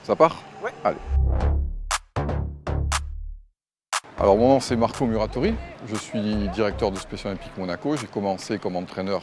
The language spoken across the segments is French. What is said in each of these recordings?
Ça part? Ouais. Allez. Alors mon nom c'est Marco Muratori, je suis directeur de Special Olympiques Monaco. J'ai commencé comme entraîneur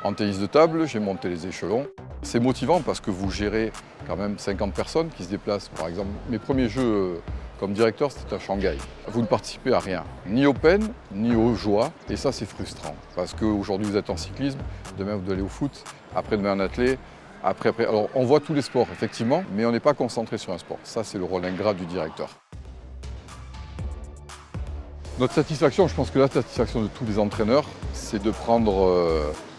en tennis de table, j'ai monté les échelons. C'est motivant parce que vous gérez quand même 50 personnes qui se déplacent. Par exemple, mes premiers jeux comme directeur, c'était à Shanghai. Vous ne participez à rien, ni aux peines, ni aux joies, et ça c'est frustrant. Parce qu'aujourd'hui vous êtes en cyclisme, demain vous allez au foot, après-demain en athlète, après. Alors on voit tous les sports effectivement, mais on n'est pas concentré sur un sport. Ça c'est le rôle ingrat du directeur. Notre satisfaction, je pense que la satisfaction de tous les entraîneurs, c'est de prendre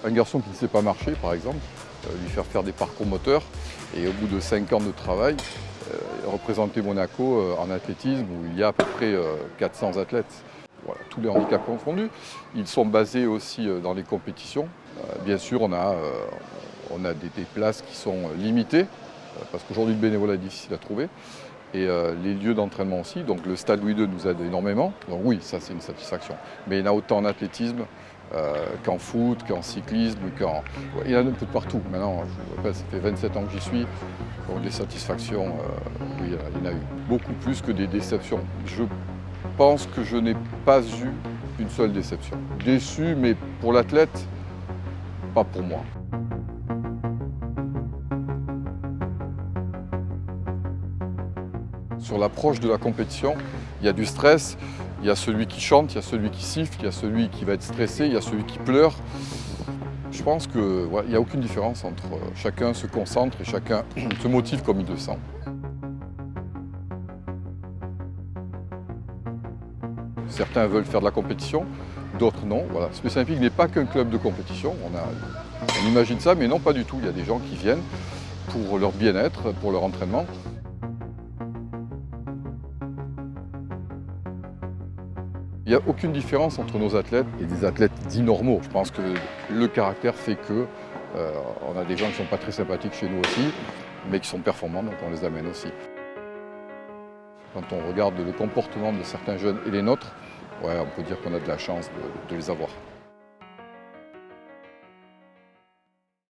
un garçon qui ne sait pas marcher, par exemple, lui faire des parcours moteurs, et au bout de 5 ans de travail, représenter Monaco en athlétisme, où il y a à peu près 400 athlètes. Voilà, tous les handicaps confondus. Ils sont basés aussi dans les compétitions. Bien sûr, on a des places qui sont limitées, parce qu'aujourd'hui le bénévolat est difficile à trouver. Et les lieux d'entraînement aussi, donc le stade Louis II nous aide énormément, donc oui, ça c'est une satisfaction. Mais il y en a autant en athlétisme qu'en foot, qu'en cyclisme, il y en a un peu de partout. Maintenant, je vous rappelle, ça fait 27 ans que j'y suis, donc des satisfactions, oui, il y en a eu. Beaucoup plus que des déceptions. Je pense que je n'ai pas eu une seule déception. Déçu, mais pour l'athlète, pas pour moi. Sur l'approche de la compétition, il y a du stress, il y a celui qui chante, il y a celui qui siffle, il y a celui qui va être stressé, il y a celui qui pleure. Je pense qu'il n'y a aucune différence entre chacun se concentre et chacun se motive comme il le sent. Certains veulent faire de la compétition, d'autres non. Voilà. Special Olympiques n'est pas qu'un club de compétition, on imagine ça, mais non pas du tout. Il y a des gens qui viennent pour leur bien-être, pour leur entraînement. Il n'y a aucune différence entre nos athlètes et des athlètes dits normaux. Je pense que le caractère fait que on a des gens qui ne sont pas très sympathiques chez nous aussi, mais qui sont performants, donc on les amène aussi. Quand on regarde le comportement de certains jeunes et les nôtres, ouais, on peut dire qu'on a de la chance de les avoir.